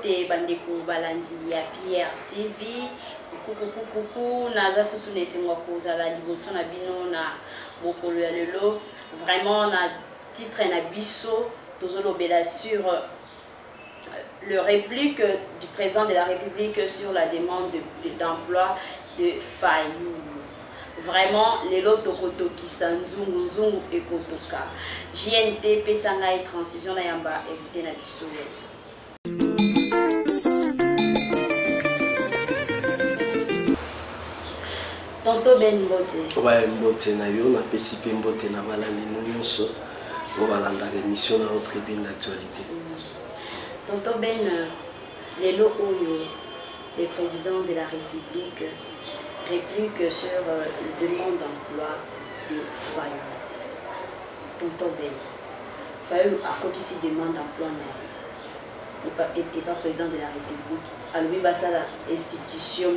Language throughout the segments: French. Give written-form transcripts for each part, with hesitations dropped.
te bandeko balandi ya Pierre TV. Coucou, naza susu nesengo kozala liboso na bino na mokolo ya lelo. Vraiment na titre na biso tozolobela sur le réplique du président de la République sur la demande d'emploi de Fayulu. Vraiment, les lots tokoto qui sanzungu nzungu ekotoka. JNT pesanga et transition na yamba éviter na biso. Tonto Ben Mbote. Ouais, Mbote na yo na PCP Mbote na balandi nyonso. On va landa l'émission dans notre tribune d'actualité. Tonto Ben, les lots les présidents de la République réplique sur la demande d'emploi de Fayulu. Tonton Ben, Fayulu a côté si demande d'emploi et pas président de la République. Alors, la institution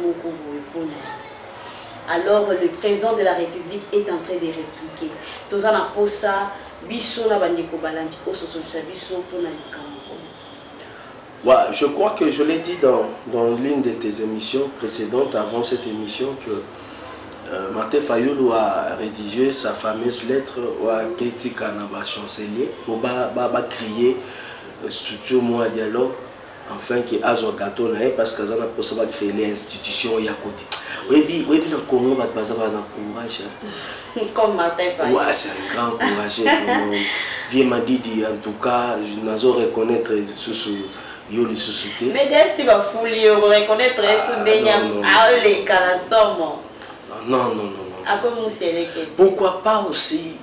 alors le président de la République est en train de répliquer. Tout ça n'a pas ça, biso na bandeko balandi oso so biso pour na likambo. Ouais, je crois que je l'ai dit dans l'une de tes émissions précédentes, avant cette émission, que Martin Fayulu a rédigé sa fameuse lettre à Keiti Kanaba, chancelier, pour créer structure moi dialogue, enfin qui a un gâteau parce que ça a possible créer l'institution à côté. Oui, dans le Congo, on va courage. Comme Martin Fayulu. Ouais, c'est un grand courage. Vieux m'a dit, en tout cas, je n'ose reconnaître ce Yoli société. Mais dès si va fouiller, on reconnaître ce déniam à les calasomo. Non. À quoi vous savez que? Pourquoi pas aussi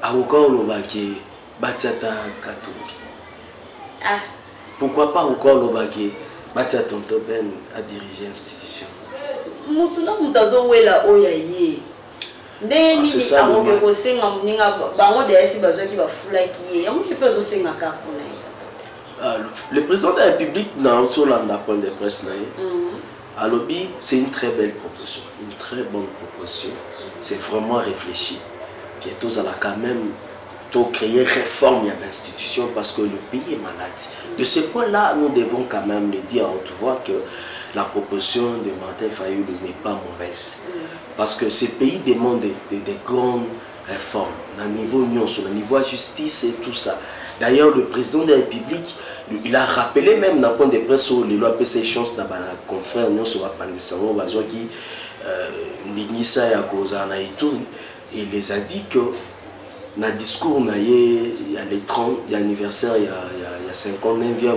à Okolobaki Batiata Katobi? Ah. Pourquoi pas Okolobaki Batiata Tonto Ben à diriger l'institution? Moutuna Moutazo Wela Oyaye. C'est ça. Le président de la République n'a pas point de presse. Alors, c'est une très belle proposition, une très bonne proposition. C'est vraiment réfléchi. Que tous allons quand même créer réforme à l'institution parce que le pays est malade. De ce point-là, nous devons quand même le dire à haute voix que la proposition de Martin Fayulu n'est pas mauvaise. Parce que ce pays demande des grandes réformes, au niveau union, sur le niveau justice et tout ça. D'ailleurs, le président de la République, il a rappelé même dans le point de presse sur les lois PC chance dans la confrère nous sur Pandisango Bazoki Nisa Yakozana et tout, il les a dit que dans le discours il y a les 30 il y a l'anniversaire il y a 59e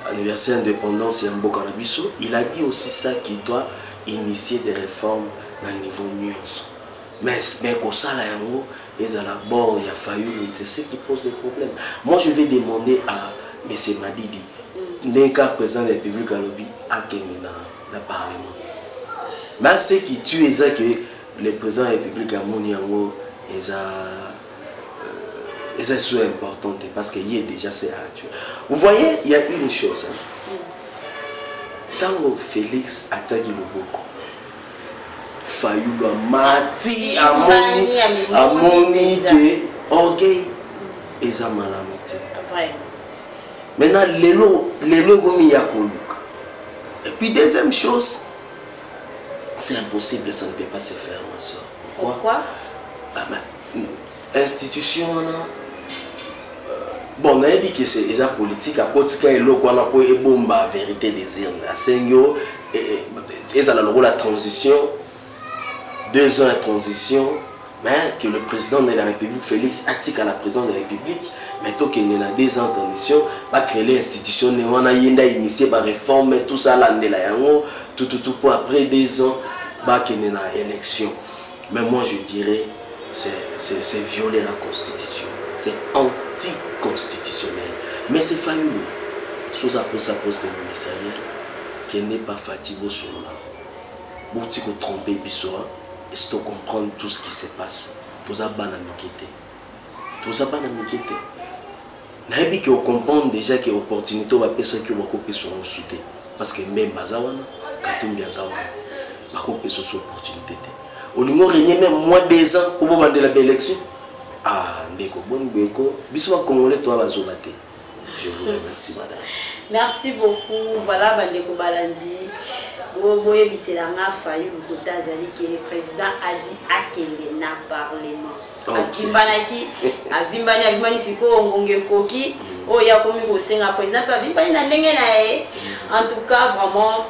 anniversaire d'indépendance il a dit aussi ça qu'il doit initier des réformes dans le niveau nuance. Mais comme ça là ils à la bord il y a fallu c'est ce qui pose des problèmes. Moi je vais demander à M. Madidi, le cas président de la République à l'objet à Kémina dans le Parlement. Mais ce qui tue c'est que le président de la République à Mouniango est important parce qu'il est déjà c'est actuel. Vous voyez, il y a une chose. Tant que Félix a attaqué le Boko, Fayulu a mati à moni que orgueil et ça malamité. Maintenant, les lots et puis deuxième chose, c'est impossible, ça ne peut pas se faire, ma soeur. Pourquoi? Institution, bon, on a dit que c'est la politique, à côté de l'eau, on a une bombe à vérité des urnes. À 5 ans, et ça a la transition, 2 ans de transition, mais que le président de la République, Félix, attique à la présidente de la République, mais tant qu'il y a 2 ans de transition, va créer l'institution, on a initié la réforme, tout ça, tout pour après 2 ans, va qu'il y a une élection. Mais moi je dirais, c'est violer la Constitution, c'est anticonstitutionnel. Mais c'est Fayulu, sous après sa poste ministérielle, qui n'est pas fatigué sur là. Vous tu peux tromper Bissoa, et si tu comprends tout ce qui se passe, tout ça va m'inquiéter. Tout ça va m'inquiéter. Naïbi qui comprend déjà que l'opportunité va passer que va couper sur un soutien. Parce que même Bazawana, Katumbi Azawana, va couper sur cette opportunité. Au niveau régner même moins 2 ans pour vous demander la belle élection. Ah, Ndeko, bon, Beko, Bissoa Congolais, toi, va zobater. Je vous remercie, madame. Merci beaucoup. Voilà, Bandeko Balandi. Boye Biselanga Fayu Bukota Zali que le président a dit à Kende na parlement. Avimbani siko ongonge koki. Oh ya komi bosenga président pa vimbani na ndenge na e. En tout cas, vraiment,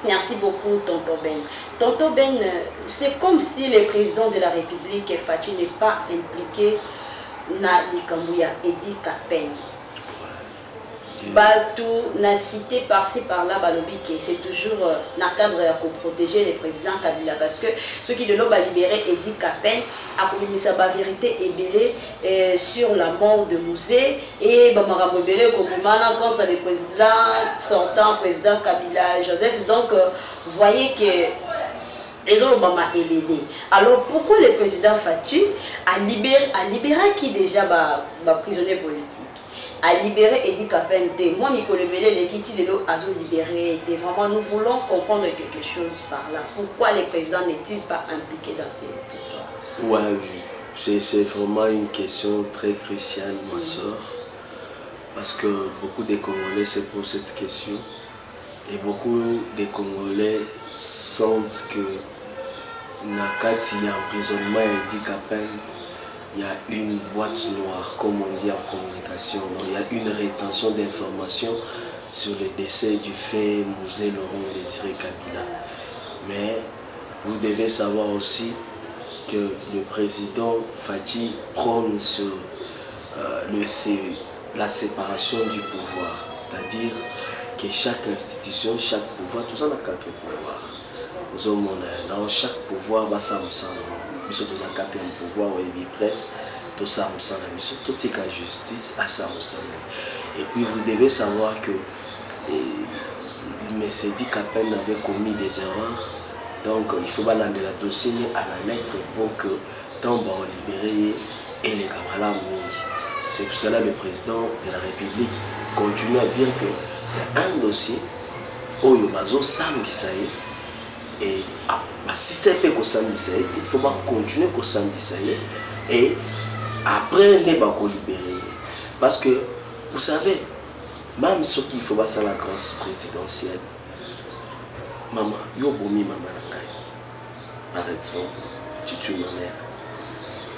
merci beaucoup, Tonton Ben. Tonton Ben, c'est comme si le président de la République, Fatou, n'est pas impliqué dans l'Ikamouya, Edi Kapen. Tout n'a cité par-ci par-là, c'est toujours dans le cadre pour protéger les présidents Kabila. Parce que ceux qui de l'ont libéré Edi Kapen a commis sa vérité ébélée sur la mort de Mouzé et Bamarambo Bélé contre les présidents sortants, président Kabila Joseph. Donc, vous voyez que les autres ont ébélé. Alors, pourquoi le président Fatou a libéré qui déjà prisonnier politique? A libéré Edi Kapente. Moi, Nicolas Belé, les Kiti de l'eau a libéré. Vraiment, nous voulons comprendre quelque chose par là. Pourquoi les présidents n'est-il pas impliqué dans cette histoire? Ouais, c'est vraiment une question très cruciale, ma soeur. Parce que beaucoup de Congolais se posent cette question. Et beaucoup de Congolais sentent que Nakati y a emprisonnement Edi Kapente. Il y a une boîte noire, comme on dit en communication. Donc, il y a une rétention d'informations sur le décès du fait Mouzé Laurent Désiré Kabila. Mais vous devez savoir aussi que le président Fati prône sur la séparation du pouvoir. C'est-à-dire que chaque institution, chaque pouvoir, tout ça a quatre pouvoirs. Nous avons dans chaque pouvoir, ça me semble. Nous avons un pouvoir ou une presse, tout ça me semble. Tout est la justice, à ça me semble. Et puis vous devez savoir que M. Edi Kapene avait commis des erreurs. Donc il faut balancer la dossier à la lettre pour que tant qu'on libéré et les camarades. C'est pour cela que le président de la République continue à dire que c'est un dossier où il y a et si c'est pas il faut continuer à et après on va libérer. Parce que vous savez, même ce qu'il faut pas la grâce présidentielle, maman, yo bomi maman par exemple, tu tues ma mère.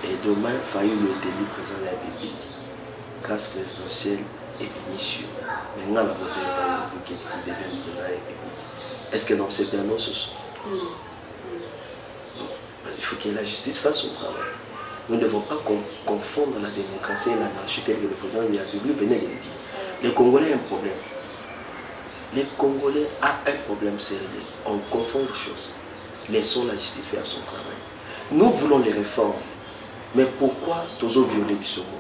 Et demain, il faillit le délit président de la République, grâce présidentielle et mission. Maintenant, la voté qui devient président de la République. Est-ce que non, c'est un non ce soir? Il faut que la justice fasse son travail. Nous ne devons pas confondre la démocratie et l'anarchie telle que le président de la République venait de le dire. Les Congolais ont un problème. Les Congolais ont un problème sérieux. On confond les choses. Laissons la justice faire son travail. Nous voulons les réformes. Mais pourquoi tous violer Bissomoko?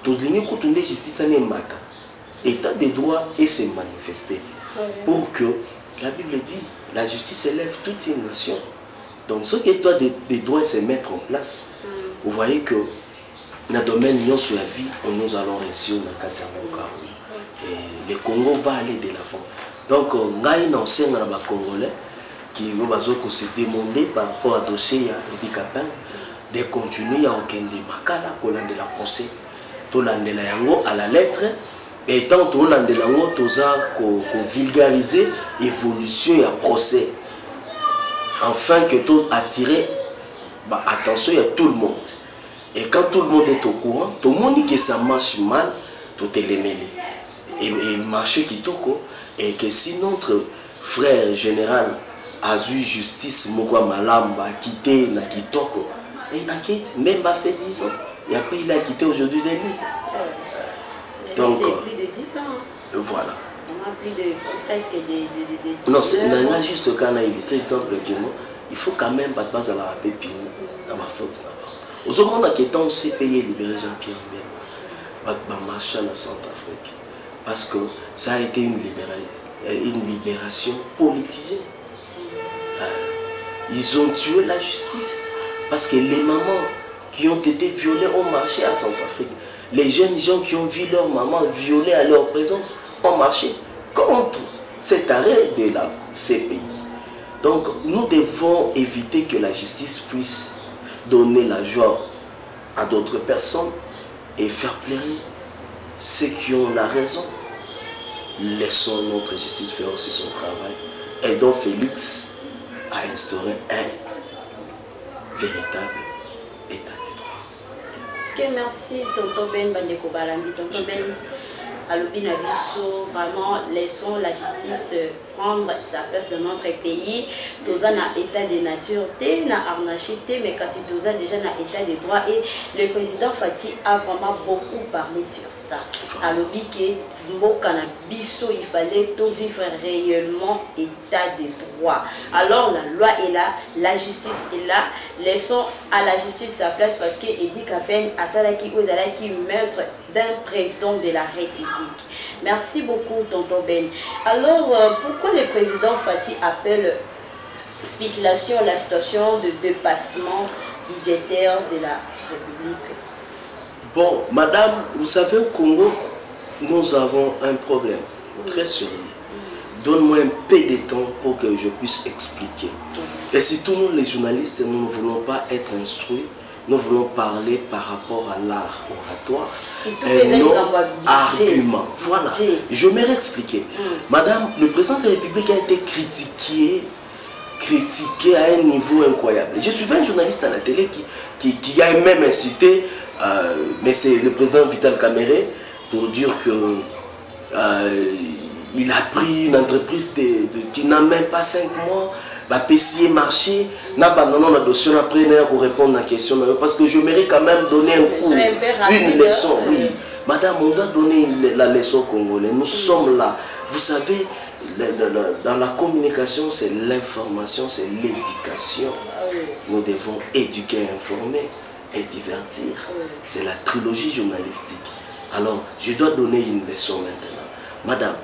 Tous les gens qui ont la justice en mata. État des droits et se manifester. Pour que la Bible dit, la justice élève toute une nation. Donc ce qui est des droits se mettre en place. Vous voyez que dans le domaine de la vie, nous allons réussir dans le cadre. Et le Congo va aller de l'avant. Donc, nous avons un Congolais qui va se demander par rapport à dossier Edi Kapene de continuer à aucun makala pour de la procès. Tout l'anglais à la lettre. Et tant tout l'anglais pour vulgariser l'évolution et le procès. Afin que tout attirer attention à tout le monde. Et quand tout le monde est au courant, tout le monde dit que ça marche mal, tout est les mêlés. Et marche qui toko. Et que si notre frère général a eu justice, Mokwa Malamba, a quitté na Kitoko, et il a quitté, même pas fait 10 ans. Et après il a quitté aujourd'hui des livres. Donc, c'est plus de 10 ans. Voilà. On a plus de presque de non, c'est juste quand on a illustré exemple que il faut quand même pas de la pépine dans ma faute. Aux moments où on s'est payé libérer Jean-Pierre Mbemba, on marché en Centrafrique. Parce que ça a été une libération politisée. Ils ont tué la justice. Parce que les mamans qui ont été violées ont marché à Centrafrique. Les jeunes gens qui ont vu leur maman violée à leur présence ont marché contre cet arrêt de ces pays. Donc nous devons éviter que la justice puisse donner la joie à d'autres personnes et faire pleurer ceux qui ont la raison. Laissons notre justice faire aussi son travail. Aidons Félix à instaurer un véritable état de droit. Ok, merci, Tonton Ben Bandeko Balambi. Tonton Ben, à l'opinion vraiment, laissons la justice prendre la place de notre pays. Tous un état de nature, na arnachité, mais quand tous déjà un état de droit. Et le président Fati a vraiment beaucoup parlé sur ça. À l'opinion que il fallait tout vivre réellement état de droit. Alors la loi est là, la justice est là. Laissons à la justice sa place parce qu'il dit qu'à peine à ça qui meurtre d'un président de la République. Merci beaucoup, Tonton Ben. Alors, pourquoi le président Fati appelle spéculation la situation de dépassement budgétaire de la République? Bon, madame, vous savez, au Congo, nous avons un problème très sérieux. Donne-moi un peu de temps pour que je puisse expliquer. Et surtout, nous, les journalistes, nous ne voulons pas être instruits. Nous voulons parler par rapport à l'art oratoire et non argument. Voilà, je vais expliquer. Madame, le président de la République a été critiqué à un niveau incroyable. Je suivais un journaliste à la télé qui a même incité, mais c'est le président Vital Kamerhe, pour dire que il a pris une entreprise qui n'a même pas 5 mois. Pessier marché, n'a pas non dossier après pour répondre à la question parce que je mérite quand même donner un cours, une leçon. Oui, madame, on doit donner la leçon congolaise. Nous sommes là. Vous savez, dans la communication, c'est l'information, c'est l'éducation. Nous devons éduquer, informer et divertir. C'est la trilogie journalistique. Alors, je dois donner une leçon maintenant. Madame,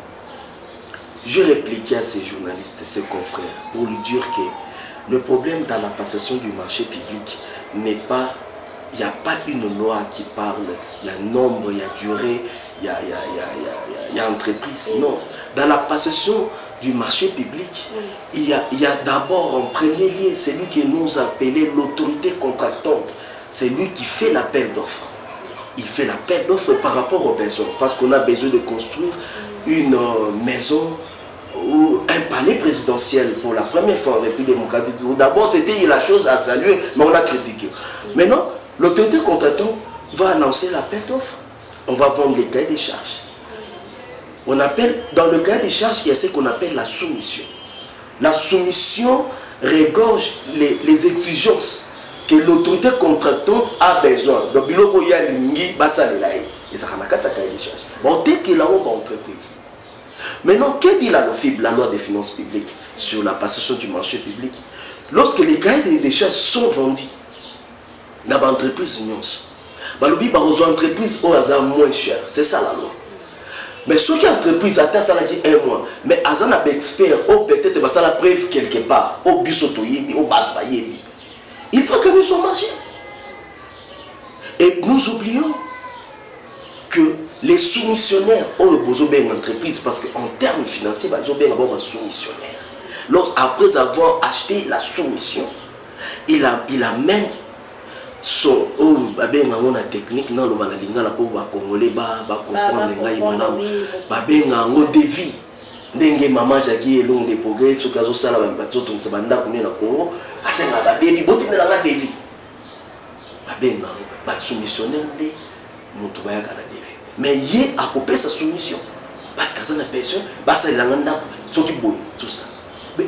je répliquais à ces journalistes, ces confrères, pour lui dire que le problème dans la passation du marché public n'est pas, il n'y a pas une loi qui parle, il y a nombre, il y a durée, il y a entreprise. Non, dans la passation du marché public, il y a d'abord en premier lieu celui que nous appelons l'autorité contractante. C'est lui qui fait l'appel d'offres. Il fait l'appel d'offres par rapport aux besoins, parce qu'on a besoin de construire une maison ou un palais présidentiel pour la première fois en République démocratique. D'abord, c'était la chose à saluer, mais on a critiqué. Maintenant, l'autorité contractante va annoncer l'appel d'offres. On va vendre les cahiers des charges. On appelle, dans le cahier des charges, il y a ce qu'on appelle la soumission. La soumission regorge les exigences que l'autorité contractante a besoin. Donc, il y a l'ingui, basa le laï. Et ça a cahier des charges. Bon, dès qu'il y a une entreprise. Maintenant, que dit la LOFIB, la loi des finances publiques, sur la passation du marché public? Lorsque les cahiers des charges sont vendus, dans l'entreprise, les entreprises ont moins cher. C'est ça la loi. Mais ce qui entreprise attend ça dit un mois, mais Azan a expert, ou peut-être ça la preuve quelque part, au busotoyebi, au badbayebi. Il faut que nous soyons marché. Et nous oublions que les soumissionnaires ont besoin d'une entreprise parce qu'en termes financiers, ils ont besoin d'avoir un soumissionnaire. Après avoir acheté la soumission, il amène son la technique dans le Manalinga pour Congolais comprendre devis. Ndenge maman Jackie et long des progrès, ce cas où ça va battre tout ce banda qu'on est dans Congo, à ce moment-là, devis, botin de la devis. Soumissionnaire de Moutouaya à la devis. Mais il y a à couper sa soumission. Parce qu'à son personne, ça il a ce qui bouille, tout ça. Mais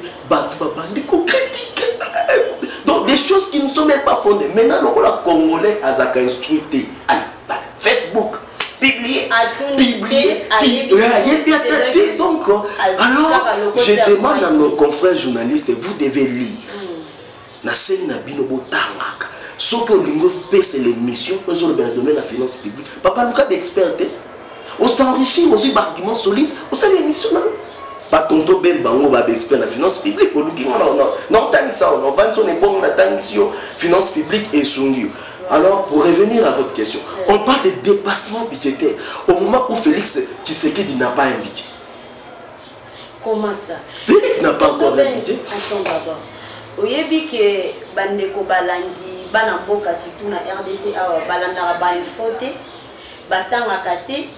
donc des choses qui ne sont même pas fondées. Maintenant, le Congolais a instruit Facebook, publié. Donc, alors, je demande à nos confrères journalistes, vous devez lire. Ce que l'Ingo paie, c'est l'émission, ils ont le domaine de la finance publique. Papa, le cas d'expert, on s'enrichit, on a des arguments solides, on sait l'émission. Pas tonton Ben Bango va d'expert la finance publique. On a ça, on va bon la finance publique et Sungio. Alors, pour revenir à votre question, on parle de dépassement budgétaire. Au moment où Félix Tshisekedi n'a pas un budget. Comment ça? Félix n'a pas encore un budget. Attends d'abord. Vous avez vu que Bandeko Balandi, Banamboka, surtout na RDC, Balandara ba une faute, Batanga Kate,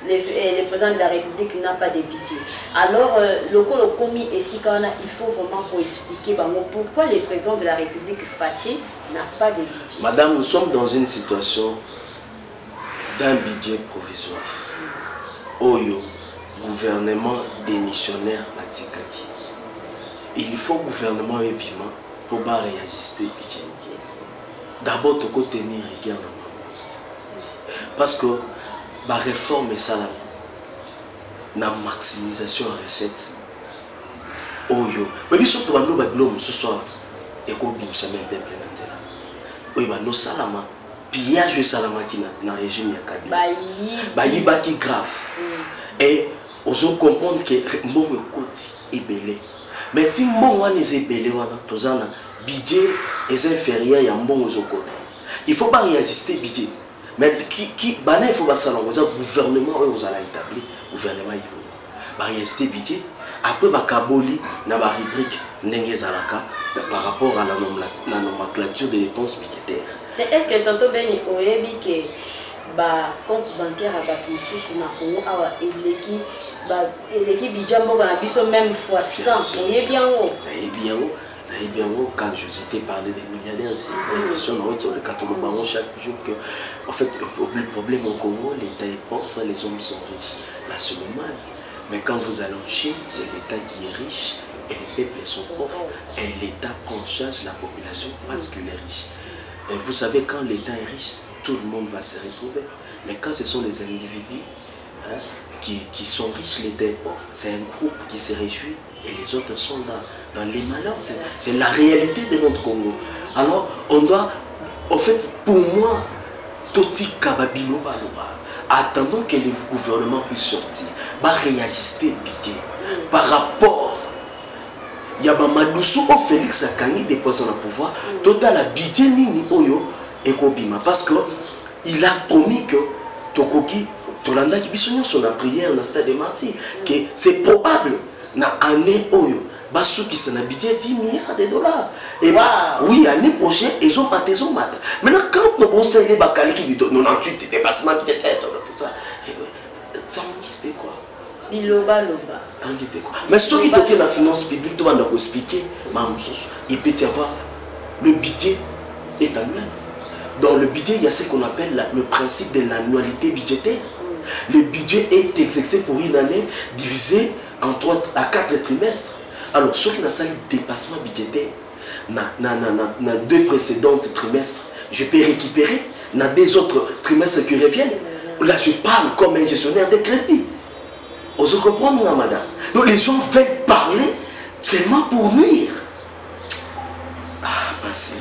le président de la République n'a pas de budget. Alors, le commis et Sikana, il faut vraiment pour expliquer pourquoi le président de la République Faché n'a pas de budget. Madame, nous sommes dans une situation d'un budget provisoire. Oyo, gouvernement démissionnaire Matikaki. Il faut gouvernement ébima pour réajuster le budget. D'abord, il faut tenir rigueur. Parce que la réforme est ça, la maximisation de recettes. Oyo. Mais surtout, nous avons ce soir, et qu'on bim ça même peuple nanzela. Oui, bah nous salama, pillage de salama qui na régime ya Kabila. Bayiba qui grave. Et on comprendre que mbongo koti est belé. Mais si mbongo est belé, wana tozana budget est inférieur ya mbongo zokota. Il faut pas réajuster budget. Mais qui bana il faut pas ça le gouvernement vous allez établir gouvernement il va réajuster budget après ba kaboli na ba rubrique ndenge zalaka par rapport à la nomenclature des dépenses budgétaires. Est-ce que tonton Beni oyebi que ba compte bancaire à bato mususu na Congo awa eleki budget mboka na biso même fois 100 oyebi yango? Oyebi yango. Et bien, quand je t'ai parlé des milliardaires, c'est une question sur le catalogue chaque jour que, en fait, le problème au Congo, l'État est pauvre, les hommes sont riches. Là, c'est le mal. Mais quand vous allez en Chine, c'est l'État qui est riche et les peuples sont pauvres. Et l'État prend en charge la population parce qu'il est riche. Et vous savez, quand l'État est riche, tout le monde va se retrouver. Mais quand ce sont les individus qui sont riches, l'État est pauvre, c'est un groupe qui se réjouit et les autres sont dans les malheurs. C'est la réalité de notre Congo. Alors, on doit, en fait, pour moi, Toti Kababilo Baloba, attendons que le gouvernement puisse sortir, va réajuster le budget par rapport. Il y a Mamadoussou au Félix Akani des poissons à pouvoir, total à budget Nini Oyo et Kobima. Parce qu'il a promis que Tokoki, Tolanda qui bisogna son prière dans le stade de Martyrs, que c'est probable. Na année oyo basu qui s'en budget 10 milliards de dollars et oui année prochaine ils ont pas ils ont mat maintenant quand nous on sait les bakali qui dit 98 dépassement budgétaire tout ça ça enquiste quoi biloba enquiste quoi mais ceux qui toquent la finance publique tout va nous expliquer il peut y avoir le budget est annuel. Dans le budget il y a ce qu'on appelle le principe de l'annualité budgétaire. Le budget est exécuté pour une année divisé en 3 à 4 trimestres. Alors, ceux qui n'ont pas eu dépassement budgétaire, dans 2 précédents trimestres, je peux récupérer. Dans 2 autres trimestres qui reviennent, là je parle comme un gestionnaire de crédit. Vous comprenez, madame? Donc les gens veulent parler vraiment pour nuire. Ah, passez.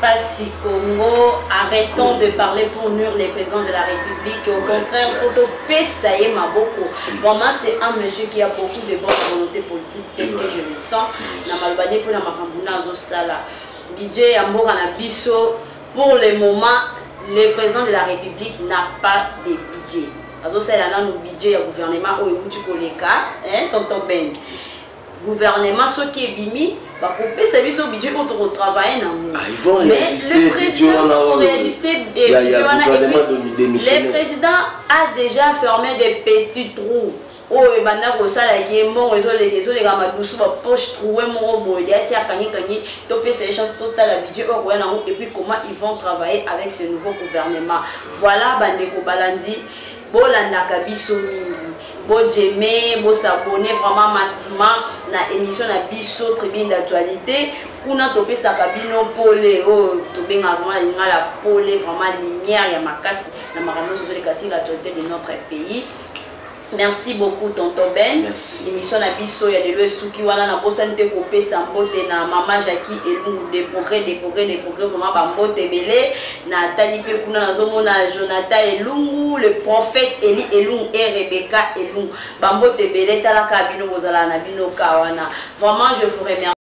Pas si Congo, arrêtons de parler pour nuire les présidents de la République. Au contraire, photo Pessaye Maboko. Vraiment, c'est un monsieur qui a beaucoup de bonne volonté politique, tel que je le sens. Namalbane pour la Makambuna Zosala. Budget Yambo Anabiso. Pour le moment, le président de la République n'a pas de budget. Azosala na no budget ya gouvernement au Ebuti Koleka, tonton Ben. Gouvernement, ce qui est bimi, va couper service au budget pour travailler dans le ils vont réajuster le président a déjà fermé des petits trous. Oh, et maintenant, ça, là, qui est bon, les poches trouées, mon robot, il y a ces canyi, topé ces chances totales à budget, et puis comment ils vont travailler avec ce nouveau gouvernement. Voilà, Bandeko Balandi, Bolanda Kabiso Mingi. Bon j'aime, bon s'abonner vraiment massivement na émission na biso tribune d'actualité. Kuna topé sa cabine polé, oh topé vraiment la polé vraiment lumière ya makasi na makambo sur les cassis l'actualité de notre pays. Merci beaucoup tonton Ben. Merci. Émission na biso ya lelo suki wana na bosante kopé sambote na maman Jackie Elungu des progrès vraiment ba mbote belé na talipe kuna na zomona Jonathan Elungu le prophète Eli Elungu et Rebecca Elungu ba mbote belé talaka bino bozala na bino kawana. Vraiment je vous remercie.